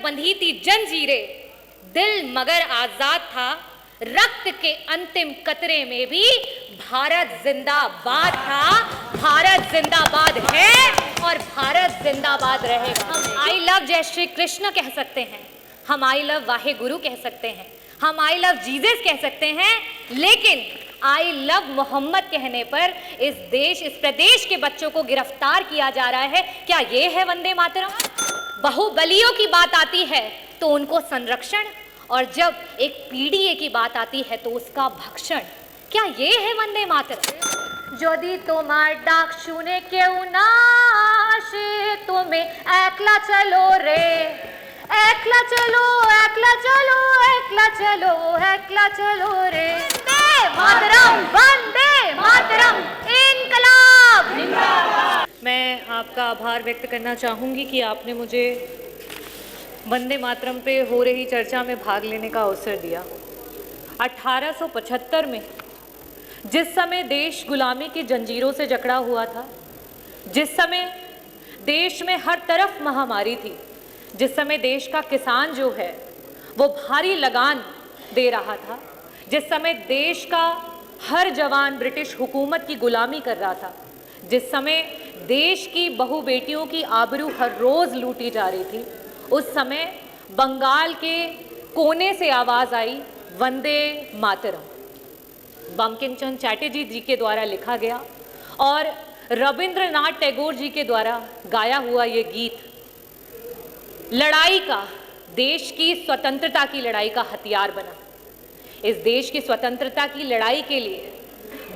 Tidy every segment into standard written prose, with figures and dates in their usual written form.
बंधी थी जंजीरें, दिल मगर आजाद था, रक्त के अंतिम कतरे में भी भारत जिंदाबाद था। भारत जिंदाबाद है और भारत जिंदाबाद रहेगा। हम आई लव जय श्री कृष्ण कह सकते हैं, हम आई लव वाहे गुरु कह सकते हैं, हम आई लव जीसस कह सकते हैं, लेकिन आई लव मोहम्मद कहने पर इस प्रदेश के बच्चों को गिरफ्तार किया जा रहा है। क्या ये है वंदे मातरम? बाहुबलियों की बात आती है तो उनको संरक्षण, और जब एक पीडीए की बात आती है तो उसका भक्षण। क्या ये है वंदे मातरम? यदि तुम्हार डाक शुने क्यों ना आशे, तुम्हें एकला चलो रे, एकला चलो, एकला चलो, एकला चलो, एकला चलो रे। वंदे मातरम, वंदे मातरम, इनकलाब। मैं आपका आभार व्यक्त करना चाहूँगी कि आपने मुझे वंदे मातरम पे हो रही चर्चा में भाग लेने का अवसर दिया। 1875 में जिस समय देश गुलामी की जंजीरों से जकड़ा हुआ था, जिस समय देश में हर तरफ महामारी थी, जिस समय देश का किसान जो है वो भारी लगान दे रहा था, जिस समय देश का हर जवान ब्रिटिश हुकूमत की गुलामी कर रहा था, जिस समय देश की बहू बेटियों की आबरू हर रोज़ लूटी जा रही थी, उस समय बंगाल के कोने से आवाज़ आई वंदे मातरम। बंकिम चंद्र चटर्जी जी के द्वारा लिखा गया और रविंद्रनाथ टैगोर जी के द्वारा गाया हुआ ये गीत लड़ाई का, देश की स्वतंत्रता की लड़ाई का हथियार बना। इस देश की स्वतंत्रता की लड़ाई के लिए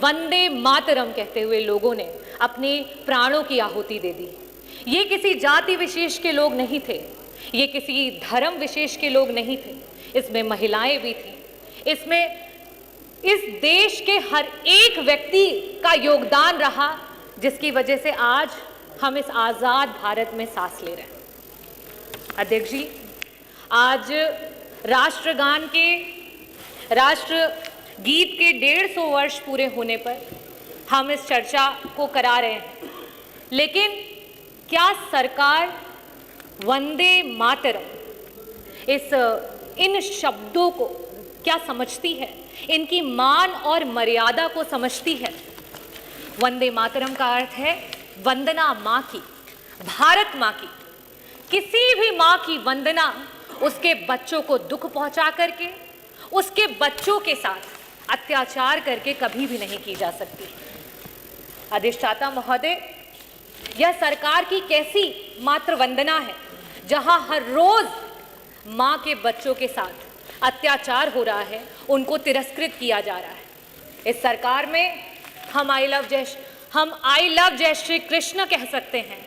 वंदे मातरम कहते हुए लोगों ने अपने प्राणों की आहुति दे दी। ये किसी जाति विशेष के लोग नहीं थे, ये किसी धर्म विशेष के लोग नहीं थे, इसमें महिलाएं भी थी, इसमें इस देश के हर एक व्यक्ति का योगदान रहा, जिसकी वजह से आज हम इस आज़ाद भारत में सांस ले रहे हैं। अध्यक्ष जी, आज राष्ट्रगान के, राष्ट्र गीत के 150 वर्ष पूरे होने पर हम इस चर्चा को करा रहे हैं, लेकिन क्या सरकार वंदे मातरम इन शब्दों को क्या समझती है, इनकी मान और मर्यादा को समझती है? वंदे मातरम का अर्थ है वंदना माँ की, भारत माँ की। किसी भी माँ की वंदना उसके बच्चों को दुख पहुंचा करके, उसके बच्चों के साथ अत्याचार करके कभी भी नहीं की जा सकती। अधिष्ठाता महोदय, यह सरकार की कैसी मातृ वंदना है जहां हर रोज माँ के बच्चों के साथ अत्याचार हो रहा है, उनको तिरस्कृत किया जा रहा है। इस सरकार में हम आई लव जय श्री कृष्ण कह सकते हैं,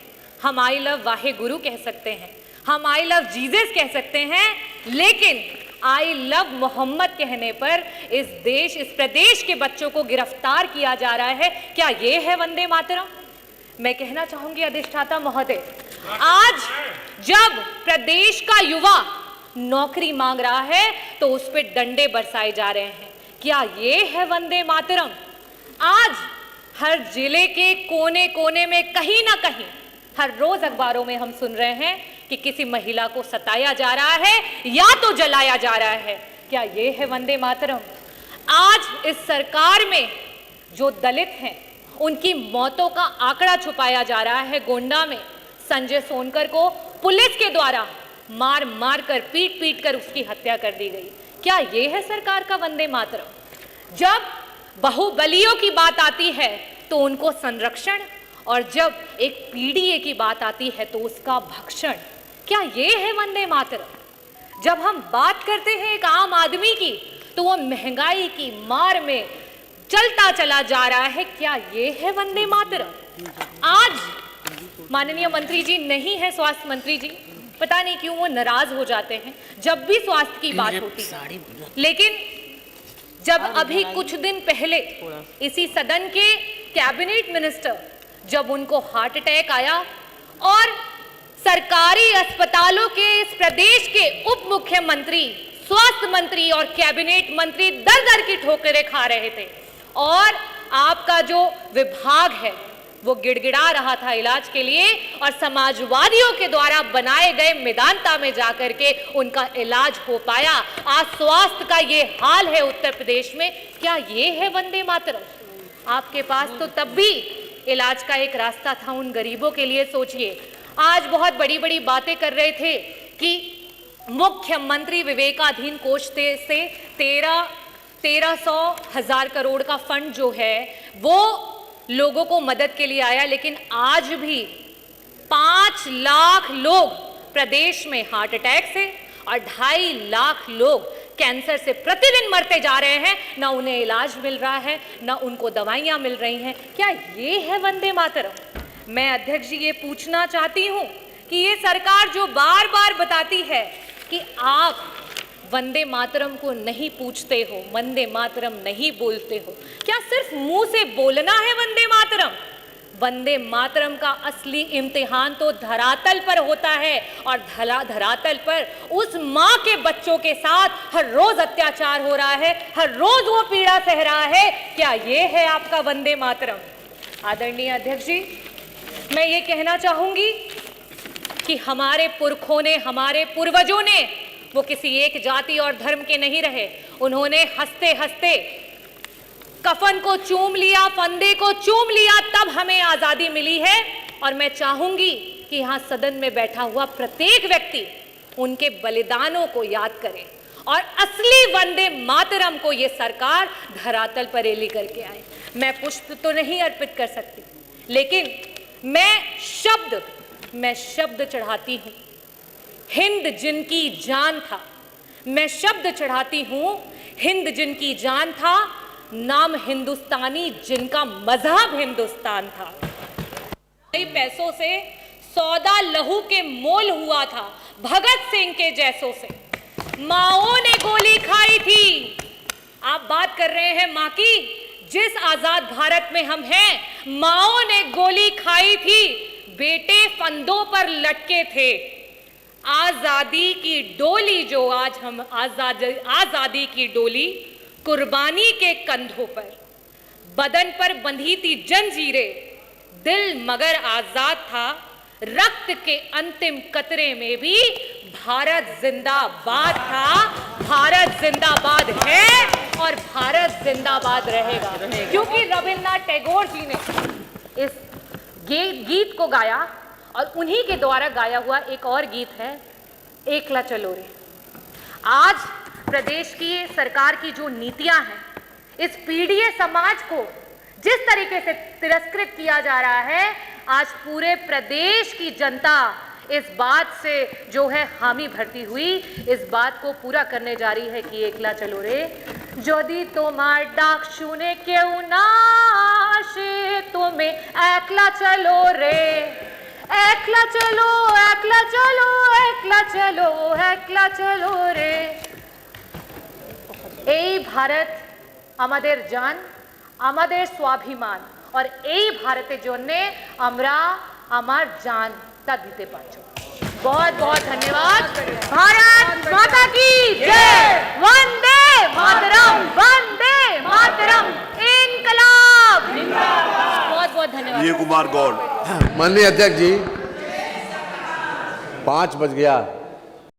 हम आई लव वाहे गुरु कह सकते हैं, हम आई लव जीसस कह सकते हैं, लेकिन आई लव मोहम्मद कहने पर इस प्रदेश के बच्चों को गिरफ्तार किया जा रहा है। क्या ये है वंदे मातरम? मैं कहना चाहूंगी अधिष्ठाता महोदय, आज जब प्रदेश का युवा नौकरी मांग रहा है तो उस पर डंडे बरसाए जा रहे हैं। क्या ये है वंदे मातरम? आज हर जिले के कोने कोने में कहीं ना कहीं हर रोज अखबारों में हम सुन रहे हैं कि किसी महिला को सताया जा रहा है या तो जलाया जा रहा है। क्या ये है वंदे मातरम? आज इस सरकार में जो दलित हैं उनकी मौतों का आंकड़ा छुपाया जा रहा है। गोंडा में संजय सोनकर को पुलिस के द्वारा मार मार कर, पीट पीट कर उसकी हत्या कर दी गई। क्या ये है सरकार का वंदे मातरम? जब बाहुबलियों की बात आती है तो उनको संरक्षण, और जब एक पीडीए की बात आती है तो उसका भक्षण। क्या ये है वंदे मातरम? जब हम बात करते हैं एक आम आदमी की तो वो महंगाई की मार में चलता चला जा रहा है। क्या ये है वंदे मातरम? आज माननीय मंत्री जी नहीं है, स्वास्थ्य मंत्री जी, पता नहीं क्यों वो नाराज हो जाते हैं जब भी स्वास्थ्य की बात होती है। लेकिन जब अभी कुछ दिन पहले इसी सदन के कैबिनेट मिनिस्टर, जब उनको हार्ट अटैक आया और सरकारी अस्पतालों के इस प्रदेश के उप मुख्यमंत्री, स्वास्थ्य मंत्री और कैबिनेट मंत्री दर दर की ठोकरें खा रहे थे, और आपका जो विभाग है, वो गिड़गिड़ा रहा था इलाज के लिए और समाजवादियों के द्वारा बनाए गए मेदांता में जाकर के उनका इलाज हो पाया। आज स्वास्थ्य का ये हाल है उत्तर प्रदेश में। क्या ये है वंदे मातरम? आपके पास तो तब भी इलाज का एक रास्ता था उन गरीबों के लिए। सोचिए, आज बहुत बड़ी बड़ी बातें कर रहे थे कि मुख्यमंत्री विवेकाधीन कोष से 1300 करोड़ का फंड जो है वो लोगों को मदद के लिए आया, लेकिन आज भी 5 लाख लोग प्रदेश में हार्ट अटैक से और 2.5 लाख लोग कैंसर से प्रतिदिन मरते जा रहे हैं। ना उन्हें इलाज मिल रहा है, ना उनको दवाइयां मिल रही हैं। क्या ये है वंदे मातरम? मैं अध्यक्ष जी ये पूछना चाहती हूं कि ये सरकार जो बार बार बताती है कि आप वंदे मातरम को नहीं पूछते हो, वंदे मातरम नहीं बोलते हो, क्या सिर्फ मुंह से बोलना है वंदे मातरम? वंदे मातरम का असली इम्तिहान तो धरातल पर होता है और धरातल पर उस माँ के बच्चों के साथ हर रोज अत्याचार हो रहा है, हर रोज वो पीड़ा सह रहा है। क्या ये है आपका वंदे मातरम? आदरणीय अध्यक्ष जी, मैं ये कहना चाहूंगी कि हमारे पुरखों ने, हमारे पूर्वजों ने, वो किसी एक जाति और धर्म के नहीं रहे। उन्होंने हंसते हंसते कफन को चूम लिया, फंदे को चूम लिया, तब हमें आजादी मिली है। और मैं चाहूंगी कि यहाँ सदन में बैठा हुआ प्रत्येक व्यक्ति उनके बलिदानों को याद करे और असली वंदे मातरम को ये सरकार धरातल पर ले करके आए। मैं पुष्प तो नहीं अर्पित कर सकती, लेकिन मैं शब्द चढ़ाती हूं। हिंद जिनकी जान था, मैं शब्द चढ़ाती हूं। हिंद जिनकी जान था, नाम हिंदुस्तानी जिनका मजहब हिंदुस्तान था। कई पैसों से सौदा लहू के मोल हुआ था, भगत सिंह के जैसों से माओं ने गोली खाई थी। आप बात कर रहे हैं मां की, जिस आजाद भारत में हम हैं, माओं ने गोली खाई थी, बेटे फंदों पर लटके थे। आजादी की डोली जो आज हम आजादी की डोली कुर्बानी के कंधों पर, बदन पर बंधी थी जंजीरें, दिल मगर आजाद था। रक्त के अंतिम कतरे में भी भारत जिंदाबाद था। भारत जिंदाबाद है और भारत जिंदाबाद रहेगा, क्योंकि रविन्द्रनाथ टैगोर जी ने इस गीत को गाया और उन्हीं के द्वारा गाया हुआ एक और गीत है, एकला चलो रे। आज प्रदेश की सरकार की जो नीतियां हैं, इस पीड़ित समाज को जिस तरीके से तिरस्कृत किया जा रहा है, आज पूरे प्रदेश की जनता इस बात से जो है हामी भरती हुई इस बात को पूरा करने जा रही है कि एकला चलो रे। यदि तुम्हार डाक सुने क्यों ना आशे तुम्हें एकला चलो रे, एकला चलो, एकला चलो, एकला चलो, एकला चलो रे। এই ভারত আমাদের জান, আমাদের স্বাভিমান, और এই ভারতের জন্য আমরা আমার জানটা দিতে পারছি। बहुत बहुत धन्यवाद। भारत माता की जय। वंदे मातरम, वंदे मातरम, इनकलाब। बहुत बहुत धन्यवाद। विजय कुमार गौड़। माननीय अध्यक्ष जी, 5 बज गया।